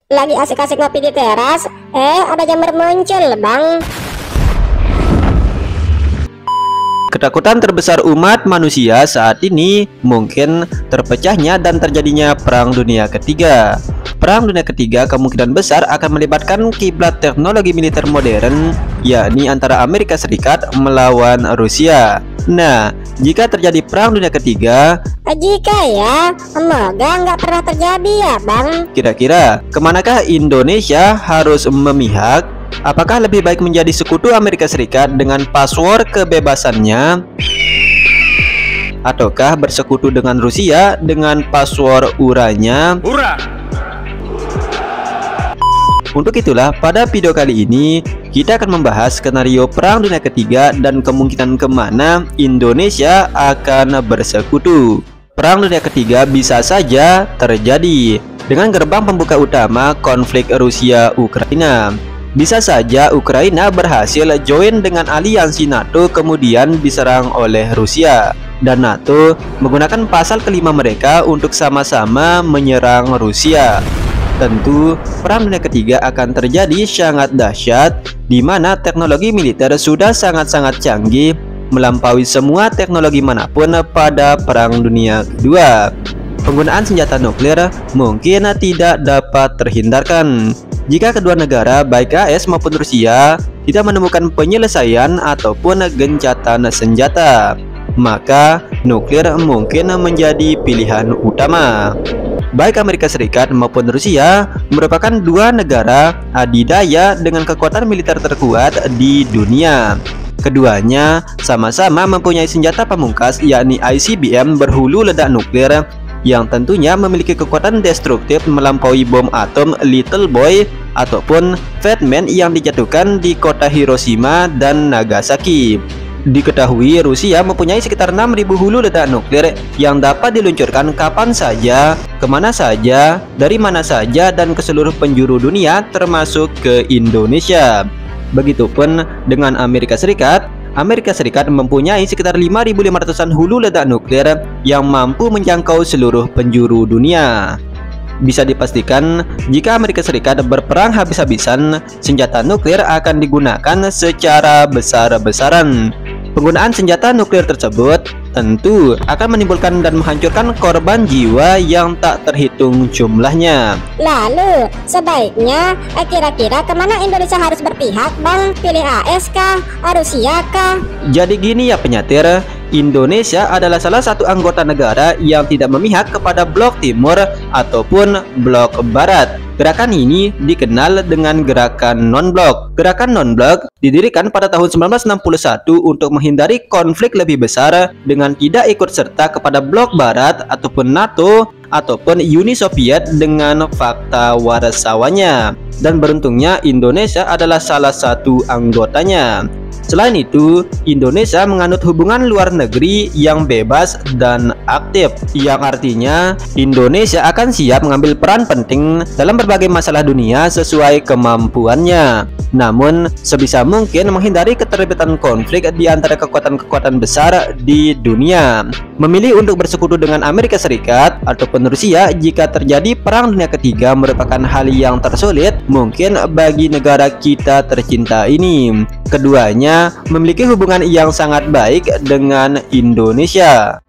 Lagi asik-asik ngopi di teras, ada jamur muncul, Bang. Ketakutan terbesar umat manusia saat ini mungkin terpecahnya dan terjadinya Perang Dunia Ketiga. Perang Dunia Ketiga kemungkinan besar akan melibatkan kiblat teknologi militer modern, yakni antara Amerika Serikat melawan Rusia. Nah, jika terjadi Perang Dunia Ketiga, Jika ya, semoga nggak pernah terjadi ya, Bang. kira-kira kemanakah Indonesia harus memihak? Apakah lebih baik menjadi sekutu Amerika Serikat dengan password kebebasannya, ataukah bersekutu dengan Rusia dengan password uranya? Untuk itulah pada video kali ini kita akan membahas skenario Perang Dunia Ketiga dan kemungkinan kemana Indonesia akan bersekutu. Perang Dunia Ketiga bisa saja terjadi dengan gerbang pembuka utama konflik Rusia-Ukraina. Bisa saja Ukraina berhasil join dengan aliansi NATO kemudian diserang oleh Rusia, dan NATO menggunakan pasal kelima mereka untuk sama-sama menyerang Rusia. Tentu Perang Dunia Ketiga akan terjadi sangat dahsyat, di mana teknologi militer sudah sangat-sangat canggih melampaui semua teknologi manapun pada Perang Dunia Kedua. Penggunaan senjata nuklir mungkin tidak dapat terhindarkan jika kedua negara baik AS maupun Rusia tidak menemukan penyelesaian ataupun gencatan senjata, maka nuklir mungkin menjadi pilihan utama. Baik Amerika Serikat maupun Rusia merupakan dua negara adidaya dengan kekuatan militer terkuat di dunia. Keduanya sama-sama mempunyai senjata pamungkas yakni ICBM berhulu ledak nuklir yang tentunya memiliki kekuatan destruktif melampaui bom atom Little Boy ataupun Fat Man yang dijatuhkan di kota Hiroshima dan Nagasaki. Diketahui Rusia mempunyai sekitar 6.000 hulu ledak nuklir yang dapat diluncurkan kapan saja, kemana saja, dari mana saja, dan ke seluruh penjuru dunia termasuk ke Indonesia. Begitupun dengan Amerika Serikat. Amerika Serikat mempunyai sekitar 5.500-an hulu ledak nuklir yang mampu menjangkau seluruh penjuru dunia. Bisa dipastikan jika Amerika Serikat berperang habis-habisan, senjata nuklir akan digunakan secara besar-besaran. Penggunaan senjata nuklir tersebut tentu akan menimbulkan dan menghancurkan korban jiwa yang tak terhitung jumlahnya. Lalu, sebaiknya kira-kira kemana Indonesia harus berpihak, Bang? Pilih AS kah? Rusia kah? Jadi gini ya penyatir, Indonesia adalah salah satu anggota negara yang tidak memihak kepada blok timur ataupun blok barat. Gerakan ini dikenal dengan gerakan non-blok. Gerakan non-blok didirikan pada tahun 1961 untuk menghindari konflik lebih besar dengan tidak ikut serta kepada blok barat ataupun NATO ataupun Uni Soviet dengan fakta warsawannya. Dan beruntungnya Indonesia adalah salah satu anggotanya. Selain itu, Indonesia menganut hubungan luar negeri yang bebas dan aktif, yang artinya Indonesia akan siap mengambil peran penting dalam berbagai masalah dunia sesuai kemampuannya. Namun, sebisa mungkin menghindari keterlibatan konflik di antara kekuatan-kekuatan besar di dunia. Memilih untuk bersekutu dengan Amerika Serikat ataupun Rusia jika terjadi Perang Dunia Ketiga merupakan hal yang tersulit mungkin bagi negara kita tercinta ini. Keduanya memiliki hubungan yang sangat baik dengan Indonesia.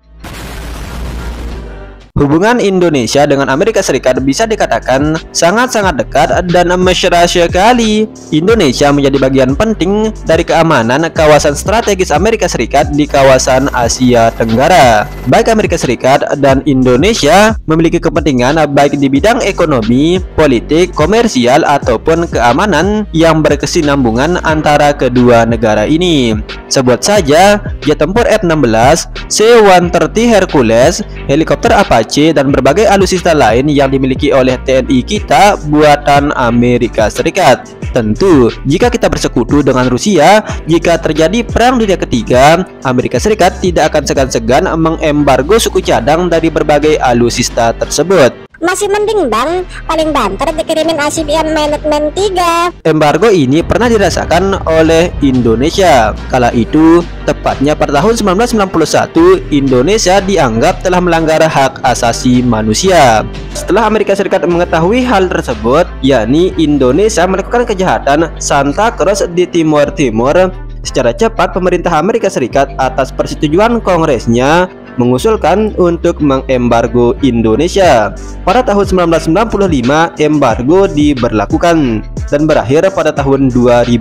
Hubungan Indonesia dengan Amerika Serikat bisa dikatakan sangat-sangat dekat dan mesra sekali. Indonesia menjadi bagian penting dari keamanan kawasan strategis Amerika Serikat di kawasan Asia Tenggara. Baik Amerika Serikat dan Indonesia memiliki kepentingan baik di bidang ekonomi, politik, komersial, ataupun keamanan yang berkesinambungan antara kedua negara ini. Sebut saja jet tempur F-16, C-130 Hercules, helikopter Apache, dan berbagai alutsista lain yang dimiliki oleh TNI kita buatan Amerika Serikat. Tentu, jika kita bersekutu dengan Rusia, jika terjadi Perang Dunia Ketiga, Amerika Serikat tidak akan segan-segan mengembargo suku cadang dari berbagai alutsista tersebut. Masih mending bang, paling banter dikirimin ICBM Minuteman 3. Embargo ini pernah dirasakan oleh Indonesia. Kala itu, tepatnya pada tahun 1991, Indonesia dianggap telah melanggar hak asasi manusia. Setelah Amerika Serikat mengetahui hal tersebut, yakni Indonesia melakukan kejahatan Santa Cruz di Timur Timur, secara cepat pemerintah Amerika Serikat atas persetujuan Kongresnya mengusulkan untuk mengembargo Indonesia. Pada tahun 1995, embargo diberlakukan dan berakhir pada tahun 2005.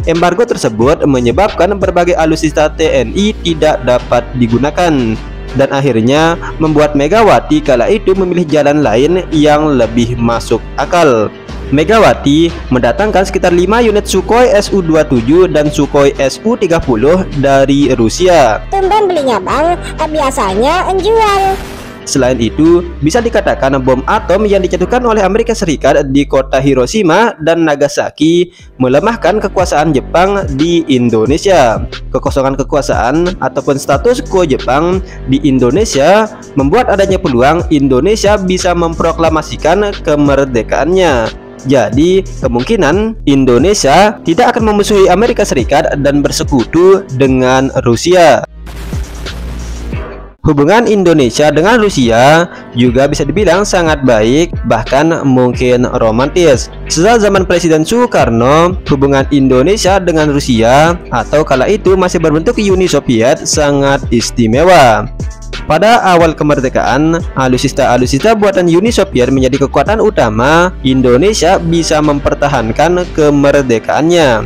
Embargo tersebut menyebabkan berbagai alutsista TNI tidak dapat digunakan dan akhirnya membuat Megawati kala itu memilih jalan lain yang lebih masuk akal. Megawati mendatangkan sekitar 5 unit Sukhoi Su-27 dan Sukhoi Su-30 dari Rusia. Tumben belinya bang, biasanya menjual. Selain itu, bisa dikatakan bom atom yang dijatuhkan oleh Amerika Serikat di kota Hiroshima dan Nagasaki melemahkan kekuasaan Jepang di Indonesia. Kekosongan kekuasaan ataupun status quo Jepang di Indonesia membuat adanya peluang Indonesia bisa memproklamasikan kemerdekaannya. Jadi, kemungkinan Indonesia tidak akan memusuhi Amerika Serikat dan bersekutu dengan Rusia. Hubungan Indonesia dengan Rusia juga bisa dibilang sangat baik, bahkan mungkin romantis. Sejak zaman Presiden Soekarno, hubungan Indonesia dengan Rusia atau kala itu masih berbentuk Uni Soviet sangat istimewa. Pada awal kemerdekaan, alutsista buatan Uni Soviet menjadi kekuatan utama Indonesia bisa mempertahankan kemerdekaannya.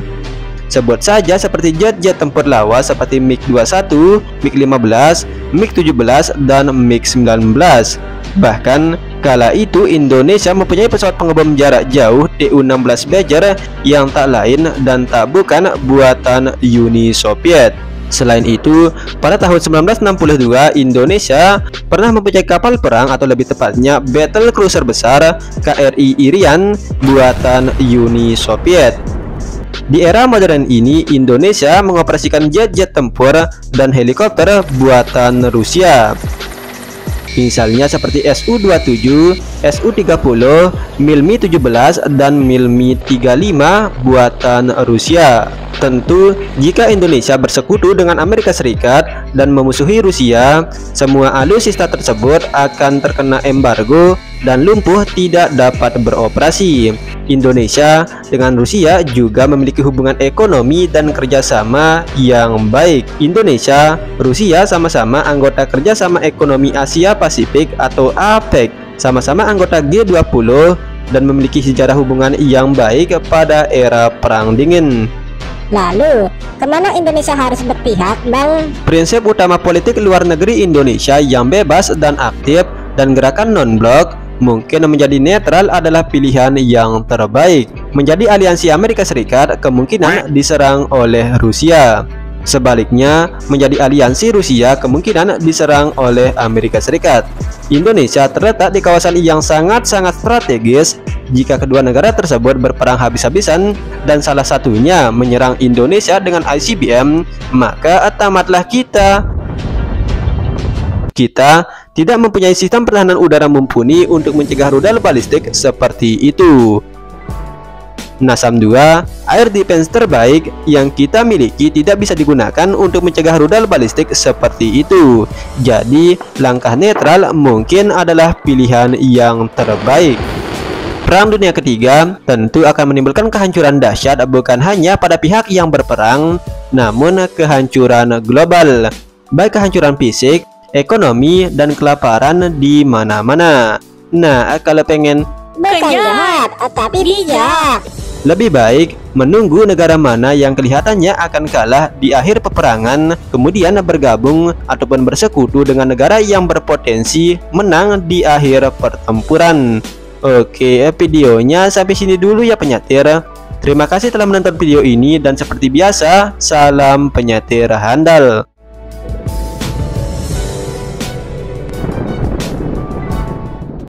Sebut saja seperti jet-jet tempur lawas seperti MiG-21, MiG-15, MiG-17, dan MiG-19. Bahkan, kala itu Indonesia mempunyai pesawat pengebom jarak jauh Tu-16 Badger yang tak lain dan tak bukan buatan Uni Soviet. Selain itu, pada tahun 1962, Indonesia pernah mempunyai kapal perang atau lebih tepatnya battle cruiser besar KRI Irian buatan Uni Soviet. Di era modern ini, Indonesia mengoperasikan jet-jet tempur dan helikopter buatan Rusia. Misalnya seperti Su-27, Su-30, Mi-17, dan Mi-35 buatan Rusia. Tentu, jika Indonesia bersekutu dengan Amerika Serikat dan memusuhi Rusia, semua alutsista tersebut akan terkena embargo dan lumpuh tidak dapat beroperasi. Indonesia dengan Rusia juga memiliki hubungan ekonomi dan kerjasama yang baik. Indonesia, Rusia sama-sama anggota kerjasama ekonomi Asia Pasifik atau APEC, sama-sama anggota G20 dan memiliki sejarah hubungan yang baik pada era Perang Dingin. Lalu, kemana Indonesia harus berpihak, Bang? Prinsip utama politik luar negeri Indonesia yang bebas dan aktif dan gerakan non-blok mungkin menjadi netral adalah pilihan yang terbaik. Menjadi aliansi Amerika Serikat kemungkinan diserang oleh Rusia. Sebaliknya, menjadi aliansi Rusia kemungkinan diserang oleh Amerika Serikat. Indonesia terletak di kawasan yang sangat-sangat strategis. Jika kedua negara tersebut berperang habis-habisan dan salah satunya menyerang Indonesia dengan ICBM, maka tamatlah kita. Kita tidak mempunyai sistem pertahanan udara mumpuni untuk mencegah rudal balistik seperti itu. NASAM 2, air defense terbaik yang kita miliki tidak bisa digunakan untuk mencegah rudal balistik seperti itu. Jadi, langkah netral mungkin adalah pilihan yang terbaik. Perang Dunia Ketiga tentu akan menimbulkan kehancuran dahsyat bukan hanya pada pihak yang berperang, namun kehancuran global, baik kehancuran fisik, ekonomi, dan kelaparan di mana-mana. Nah, kalau pengen bukan jahat, tapi bijak. lebih baik menunggu negara mana yang kelihatannya akan kalah di akhir peperangan, kemudian bergabung ataupun bersekutu dengan negara yang berpotensi menang di akhir pertempuran. Oke, videonya sampai sini dulu ya penyatir. Terima kasih telah menonton video ini dan seperti biasa, salam penyatir handal.